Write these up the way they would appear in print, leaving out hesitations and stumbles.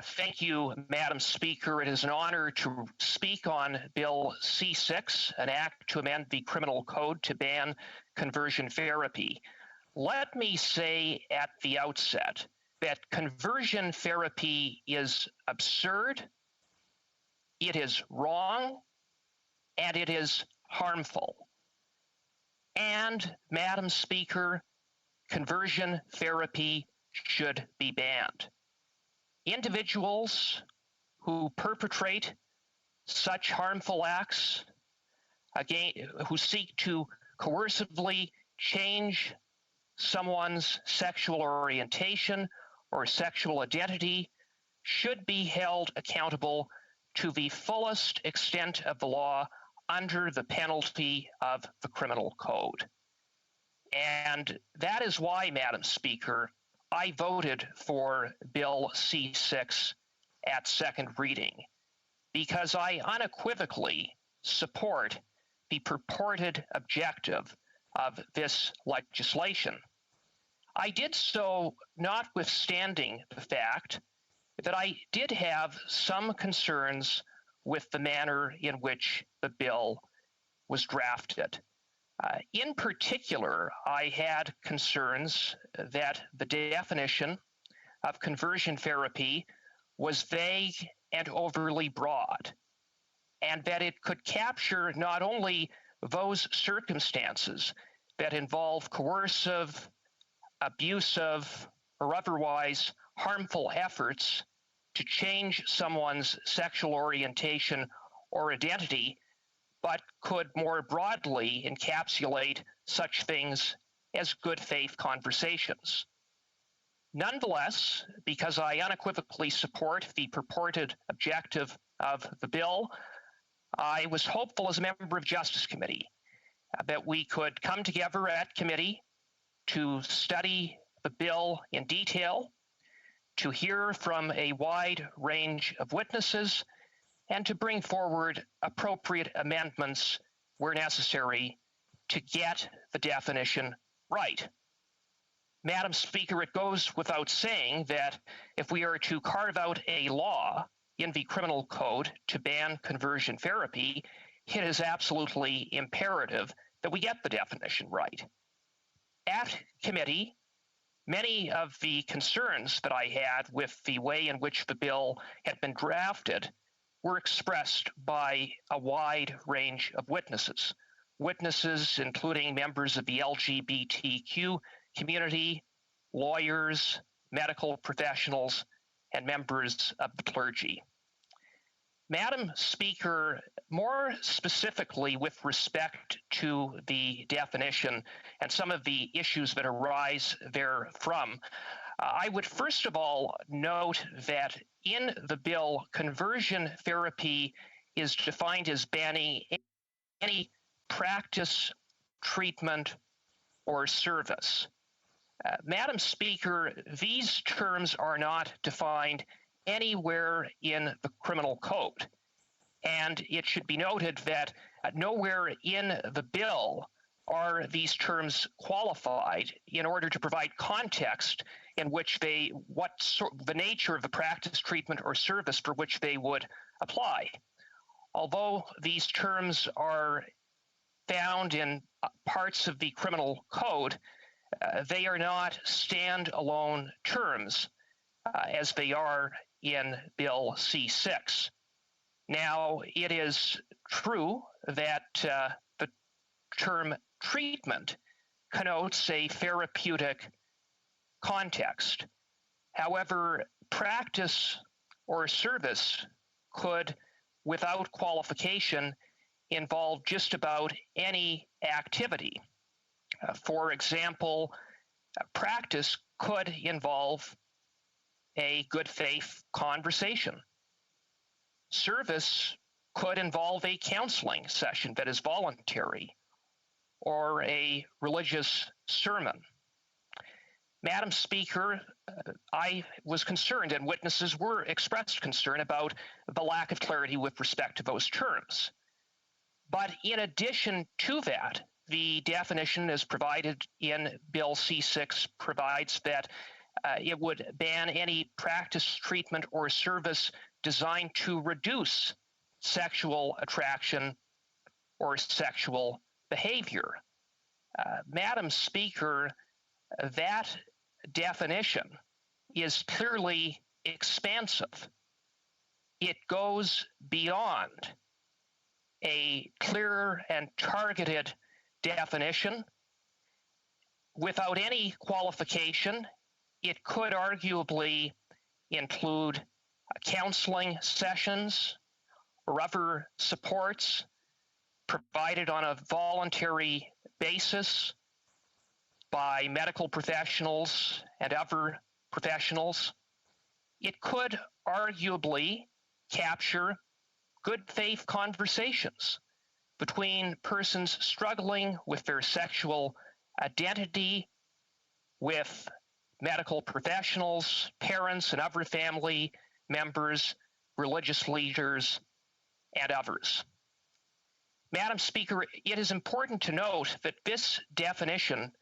Thank you, Madam Speaker. It is an honor to speak on Bill C-6, an act to amend the criminal code to ban conversion therapy. Let me say at the outset that conversion therapy is absurd, it is wrong, and it is harmful. And, Madam Speaker, conversion therapy should be banned. Individuals who perpetrate such harmful acts, who seek to coercively change someone's sexual orientation or sexual identity, should be held accountable to the fullest extent of the law under the penalty of the criminal code. And that is why, Madam Speaker, I voted for Bill C-6 at second reading, because I unequivocally support the purported objective of this legislation. I did so notwithstanding the fact that I did have some concerns with the manner in which the bill was drafted. In particular, I had concerns that the definition of conversion therapy was vague and overly broad, and that it could capture not only those circumstances that involve coercive, abusive, or otherwise harmful efforts to change someone's sexual orientation or identity, but could more broadly encapsulate such things as good faith conversations. Nonetheless, because I unequivocally support the purported objective of the bill, I was hopeful as a member of Justice Committee that we could come together at committee to study the bill in detail, to hear from a wide range of witnesses, and to bring forward appropriate amendments where necessary to get the definition right. Madam Speaker, it goes without saying that if we are to carve out a law in the criminal code to ban conversion therapy, it is absolutely imperative that we get the definition right. At committee, many of the concerns that I had with the way in which the bill had been drafted were expressed by a wide range of witnesses. Witnesses including members of the LGBTQ community, lawyers, medical professionals, and members of the clergy. Madam Speaker, more specifically with respect to the definition and some of the issues that arise therefrom, I would first of all note that in the bill, conversion therapy is defined as banning any practice, treatment, or service. Madam Speaker, these terms are not defined anywhere in the criminal code. And it should be noted that nowhere in the bill are these terms qualified in order to provide context in which the nature of the practice, treatment, or service for which they would apply. Although these terms are found in parts of the criminal code, they are not standalone terms as they are in Bill C-6. Now, it is true that the term treatment connotes a therapeutic context. However, practice or service could, without qualification, involve just about any activity. For example, practice could involve a good faith conversation. Service could involve a counseling session that is voluntary or a religious sermon. Madam Speaker, I was concerned, and witnesses were expressed concern about the lack of clarity with respect to those terms. But in addition to that, the definition as provided in Bill C-6 provides that It would ban any practice, treatment, or service designed to reduce sexual attraction or sexual behavior. Madam Speaker, that definition is clearly expansive. It goes beyond a clear and targeted definition. Without any qualification, it could arguably include counseling sessions or other supports provided on a voluntary basis by medical professionals and other professionals. It could arguably capture good faith conversations between persons struggling with their sexual identity, with medical professionals, parents, and other family members, religious leaders, and others. Madam Speaker, it is important to note that this definition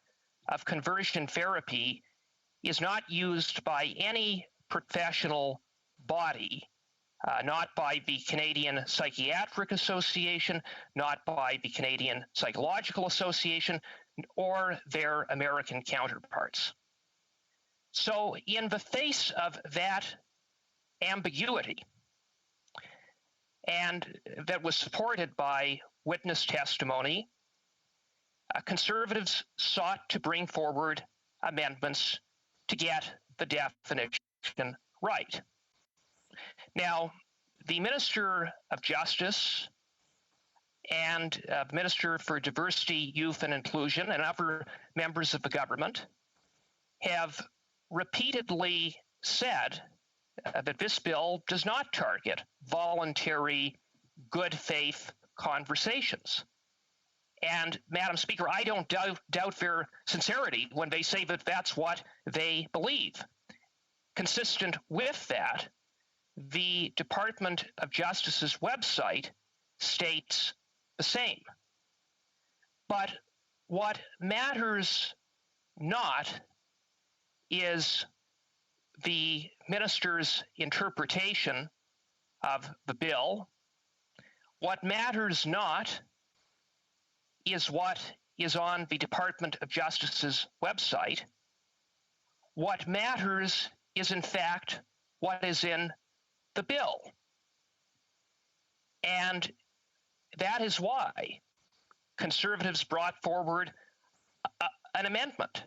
of conversion therapy is not used by any professional body, not by the Canadian Psychiatric Association, not by the Canadian Psychological Association, or their American counterparts. So, in the face of that ambiguity, and that was supported by witness testimony, Conservatives sought to bring forward amendments to get the definition right. Now, the Minister of Justice and Minister for Diversity, Youth and Inclusion and other members of the government have repeatedly said that this bill does not target voluntary good faith conversations. And Madam Speaker, I don't doubt their sincerity when they say that that's what they believe. Consistent with that, the Department of Justice's website states the same. But what matters not is the minister's interpretation of the bill. What matters not is what is on the Department of Justice's website. What matters is, in fact, what is in the bill. And that is why Conservatives brought forward an amendment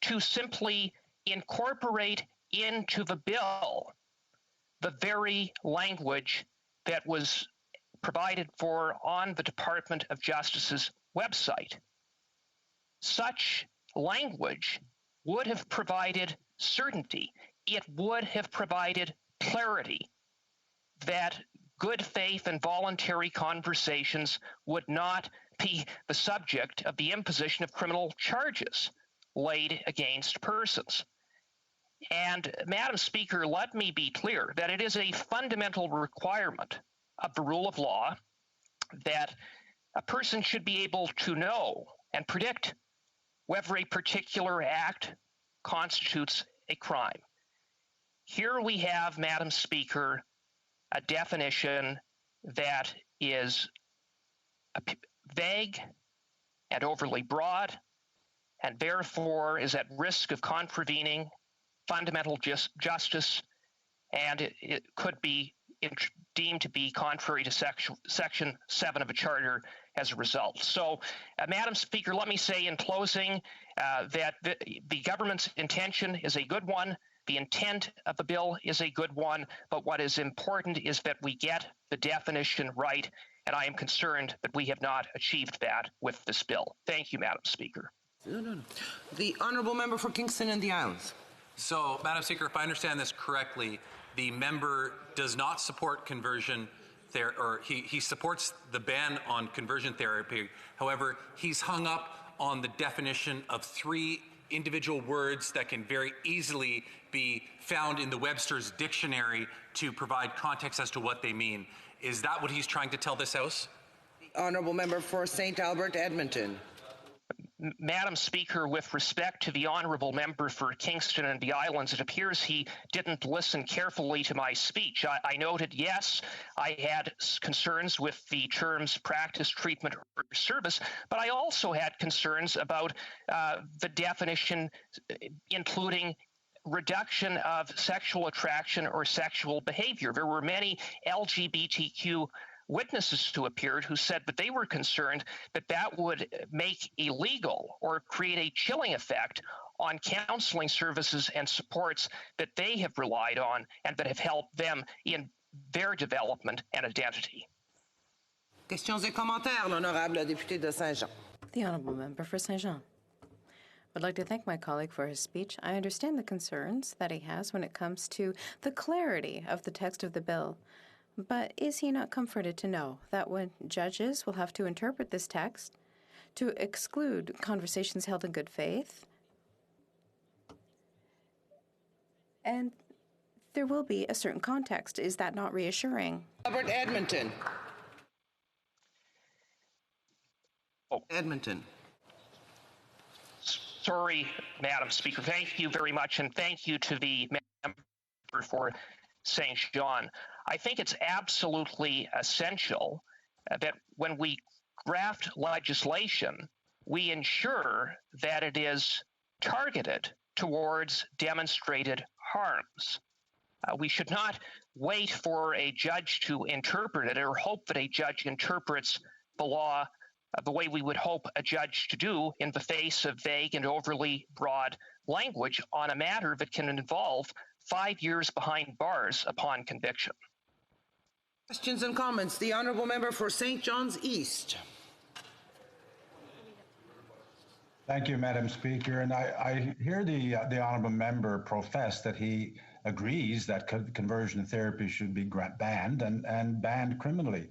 to simply incorporate into the bill the very language that was provided for on the Department of Justice's website. Such language would have provided certainty. It would have provided clarity that good faith and voluntary conversations would not be the subject of the imposition of criminal charges laid against persons. And Madam Speaker, let me be clear that it is a fundamental requirement of the rule of law that a person should be able to know and predict whether a particular act constitutes a crime. Here we have, Madam Speaker, a definition that is vague and overly broad, and therefore is at risk of contravening fundamental justice, and it could be deemed to be contrary to Section 7 of the Charter as a result. So, Madam Speaker, let me say in closing that the government's intention is a good one. The intent of the bill is a good one, but what is important is that we get the definition right, and I am concerned that we have not achieved that with this bill. Thank you, Madam Speaker. No. The Honourable Member for Kingston and the Isles. So, Madam Speaker, if I understand this correctly, the member does not support conversion therapy, or he supports the ban on conversion therapy. However, he's hung up on the definition of 3 individual words that can very easily be found in the Webster's dictionary to provide context as to what they mean. Is that what he's trying to tell this House? The Honourable Member for St. Albert, Edmonton. Madam Speaker, with respect to the honourable member for Kingston and the Islands, it appears he didn't listen carefully to my speech. I noted, yes, I had concerns with the terms practice, treatment, or service, but I also had concerns about the definition, including reduction of sexual attraction or sexual behavior. There were many LGBTQ witnesses who appeared who said that they were concerned that that would make illegal or create a chilling effect on counseling services and supports that they have relied on and that have helped them in their development and identity. Questions et commentaires, l'honorable député de Saint-Jean. The Honourable Member for Saint-Jean. I'd like to thank my colleague for his speech. I understand the concerns that he has when it comes to the clarity of the text of the bill. But is he not comforted to know that when judges will have to interpret this text to exclude conversations held in good faith, and there will be a certain context? Is that not reassuring? Albert Edmonton. Oh. Edmonton. Sorry, Madam Speaker. Thank you very much, and thank you to the member for St. John. I think it's absolutely essential that when we draft legislation, we ensure that it is targeted towards demonstrated harms. We should not wait for a judge to interpret it or hope that a judge interprets the law the way we would hope a judge to do in the face of vague and overly broad language on a matter that can involve 5 years behind bars upon conviction. Questions and comments. The honourable member for St. John's East. Thank you, Madam Speaker. And I hear the honourable member profess that he agrees that conversion therapy should be banned and banned criminally.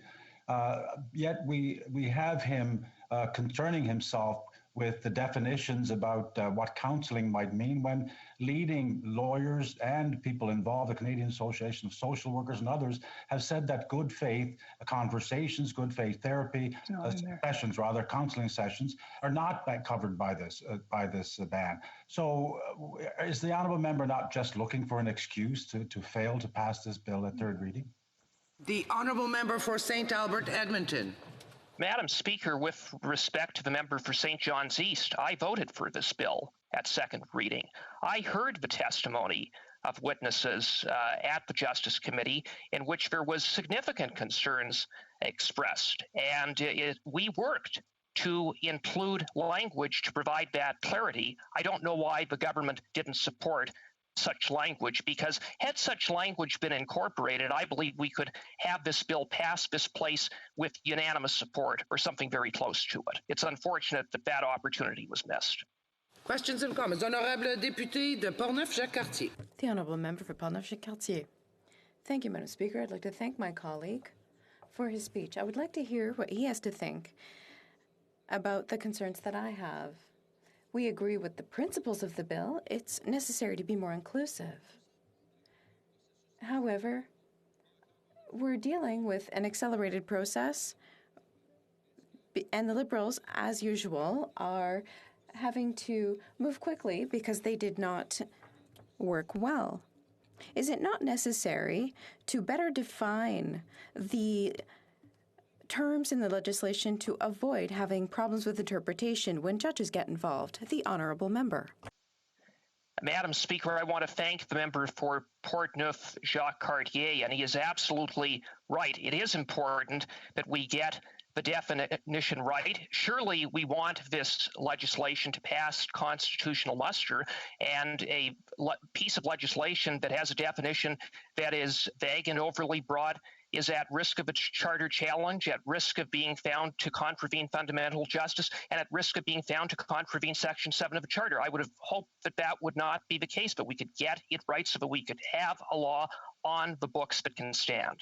Yet we have him concerning himself with the definitions about what counselling might mean when leading lawyers and people involved, the Canadian Association of Social Workers and others, have said that good faith conversations, good faith therapy sessions, rather counselling sessions, are not covered by this ban. So is the honourable member not just looking for an excuse to fail to pass this bill at third reading? The honourable member for St. Albert Edmonton. Madam Speaker, with respect to the member for St. John's East, I voted for this bill at second reading. I heard the testimony of witnesses at the Justice Committee in which there was significant concerns expressed, and we worked to include language to provide that clarity. I don't know why the government didn't support such language, because had such language been incorporated, I believe we could have this bill pass this place with unanimous support or something very close to it. It's unfortunate that that opportunity was missed. Questions and comments. Honorable député de Portneuf-Jacques-Cartier. The Honourable Member for Portneuf-Jacques-Cartier. Thank you, Madam Speaker. I'd like to thank my colleague for his speech. I would like to hear what he has to think about the concerns that I have. We agree with the principles of the bill. It's necessary to be more inclusive. However, we're dealing with an accelerated process, and the Liberals, as usual, are having to move quickly because they did not work well. Is it not necessary to better define the terms in the legislation to avoid having problems with interpretation when judges get involved? The honourable member. Madam Speaker, I want to thank the member for Portneuf-Jacques-Cartier, and he is absolutely right. It is important that we get the definition right. Surely we want this legislation to pass constitutional muster, and a piece of legislation that has a definition that is vague and overly broad is at risk of a charter challenge, at risk of being found to contravene fundamental justice, and at risk of being found to contravene Section 7 of the Charter. I would have hoped that that would not be the case, but we could get it right so that we could have a law on the books that can stand.